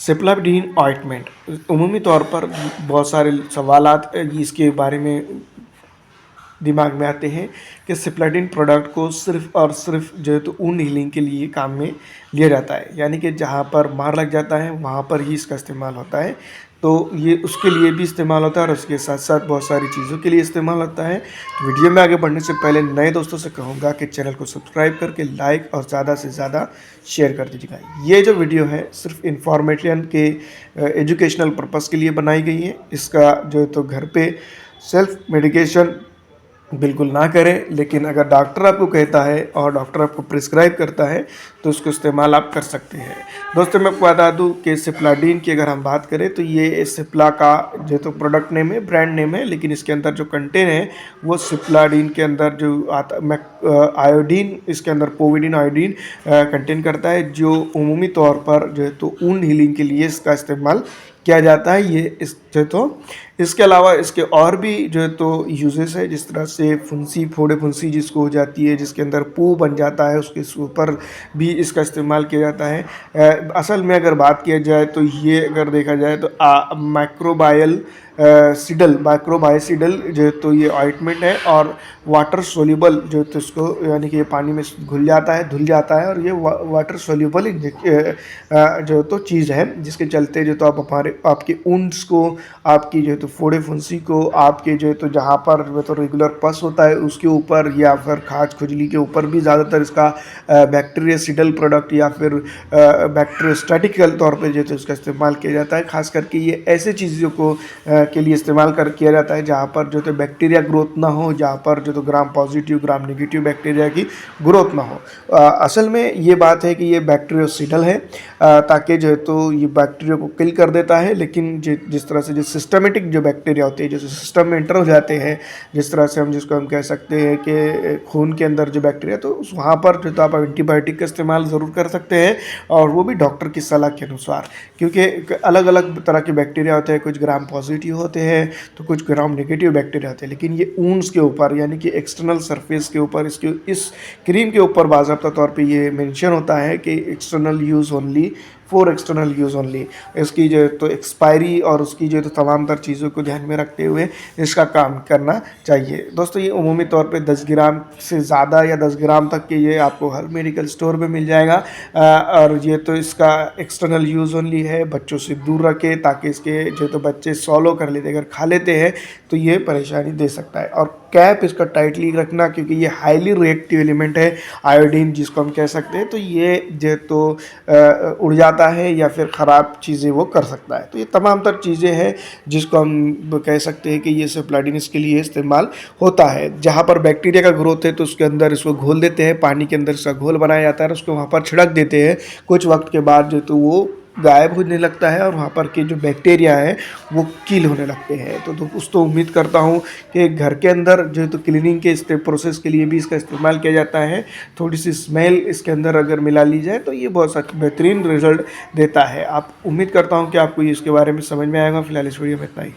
सिप्लाडिन ointment उमूमी तौर पर बहुत सारे सवालात इसके बारे में दिमाग में आते हैं कि सिप्लाडिन प्रोडक्ट को सिर्फ़ और सिर्फ जो है तो वुंड हीलिंग के लिए काम में लिया जाता है, यानी कि जहाँ पर मार लग जाता है वहाँ पर ही इसका इस्तेमाल होता है। तो ये उसके लिए भी इस्तेमाल होता है और उसके साथ साथ बहुत सारी चीज़ों के लिए इस्तेमाल होता है। तो वीडियो में आगे बढ़ने से पहले नए दोस्तों से कहूँगा कि चैनल को सब्सक्राइब करके लाइक और ज़्यादा से ज़्यादा शेयर कर दीजिएगा। ये जो वीडियो है सिर्फ इन्फॉर्मेशन के एजुकेशनल पर्पज़ के लिए बनाई गई है। इसका जो है तो घर पे सेल्फ मेडिकेशन बिल्कुल ना करें, लेकिन अगर डॉक्टर आपको कहता है और डॉक्टर आपको प्रिस्क्राइब करता है तो उसको इस्तेमाल आप कर सकते हैं। दोस्तों मैं आपको बता दूं कि सिप्लाडिन की अगर हम बात करें तो ये सिप्ला का जो तो प्रोडक्ट नेम है, ब्रांड नेम है, लेकिन इसके अंदर जो कंटेन है वो सिप्लाडिन के अंदर जो आता आयोडीन, इसके अंदर पोविडिन आयोडीन कंटेन करता है, जो उमूमी तौर पर जो है तो वुंड हीलिंग के लिए इसका इस्तेमाल किया जाता है। ये इस जो तो इसके अलावा इसके और भी जो है तो यूजेस है, जिस तरह से फुंसी, फोड़े फुंसी जिसको हो जाती है, जिसके अंदर पू बन जाता है, उसके ऊपर भी इसका इस्तेमाल किया जाता है। असल में अगर बात किया जाए तो ये अगर देखा जाए तो माइक्रोबायोसिडल जो है तो ये ऑइंटमेंट है और वाटर सोल्यूबल जो है तो इसको यानी कि ये पानी में धुल जाता है और ये वाटर सोल्यूबल जो तो चीज़ है, जिसके चलते जो तो आप आपके ऊंट्स को, आपकी जो है तो फोड़े फुंसी को, आपके जो है तो जहाँ पर जो तो रेगुलर पस होता है उसके ऊपर या फिर खाज खुजली के ऊपर भी ज़्यादातर इसका बैक्टीरियासिडल प्रोडक्ट या फिर बैक्टीरियोस्टैटिकल तौर पे जो है तो इसका इस्तेमाल किया जाता है। खास करके ये ऐसे चीज़ों को के लिए इस्तेमाल किया जाता है जहाँ पर जो तो बैक्टीरिया ग्रोथ ना हो, जहाँ पर जो तो gram positive gram negative bacteria की ग्रोथ ना हो। असल में ये बात है कि ये बैक्टीरियोसिडल है, ताकि जो है तो ये बैक्टीरिया को किल कर देता है। लेकिन जिस तरह से जो सिस्टमेटिक जो बैक्टीरिया होते हैं, जो सिस्टम में एंटर हो जाते हैं, जिस तरह से जिसको हम कह सकते हैं कि खून के अंदर जो बैक्टीरिया, तो वहाँ पर जो तो आप एंटीबायोटिक का इस्तेमाल ज़रूर कर सकते हैं, और वो भी डॉक्टर की सलाह के अनुसार, क्योंकि अलग अलग तरह के बैक्टीरिया होते हैं, कुछ ग्राम पॉजिटिव होते हैं तो कुछ ग्राम नेगेटिव बैक्टीरिया होते हैं। लेकिन ये ऊन्स के ऊपर यानी कि एक्सटर्नल सरफेस के ऊपर इस क्रीम के ऊपर बाज़ाब्ता तौर पे ये मेंशन होता है कि external use only, for external use only. इसकी जो तो एक्सपायरी और उसकी जो तो तमाम तर चीज़ों को ध्यान में रखते हुए इसका काम करना चाहिए। दोस्तों ये उमूमी तौर पे 10 ग्राम से ज़्यादा या 10 ग्राम तक के ये आपको हर मेडिकल स्टोर में मिल जाएगा। और ये तो इसका एक्सटर्नल यूज़ ओनली है, बच्चों से दूर रखें ताकि इसके जो तो बच्चे सॉलो कर लेते, अगर खा लेते हैं तो ये परेशानी दे सकता है। और कैप इसका टाइटली रखना, क्योंकि ये हाईली रिएक्टिव एलिमेंट है आयोडीन जिसको हम कह सकते हैं, तो ये जो तो उड़ जाता है या फिर ख़राब चीज़ें वो कर सकता है। तो ये तमाम तर चीज़ें हैं जिसको हम कह सकते हैं कि ये सिप्लाडिन इसके लिए इस्तेमाल होता है। जहाँ पर बैक्टीरिया का ग्रोथ है तो उसके अंदर इसको घोल देते हैं, पानी के अंदर इसका घोल बनाया जाता है, उसको वहाँ पर छिड़क देते हैं। कुछ वक्त के बाद जो तो वो गायब होने लगता है और वहाँ पर के जो बैक्टीरिया है वो किल होने लगते हैं। तो उम्मीद करता हूँ कि घर के अंदर जो है तो क्लीनिंग के इस प्रोसेस के लिए भी इसका इस्तेमाल किया जाता है। थोड़ी सी स्मेल इसके अंदर अगर मिला ली जाए तो ये बहुत बेहतरीन रिजल्ट देता है। आप उम्मीद करता हूँ कि आपको ये इसके बारे में समझ में आएगा। फिलहाल इस वीडियो में इतना ही।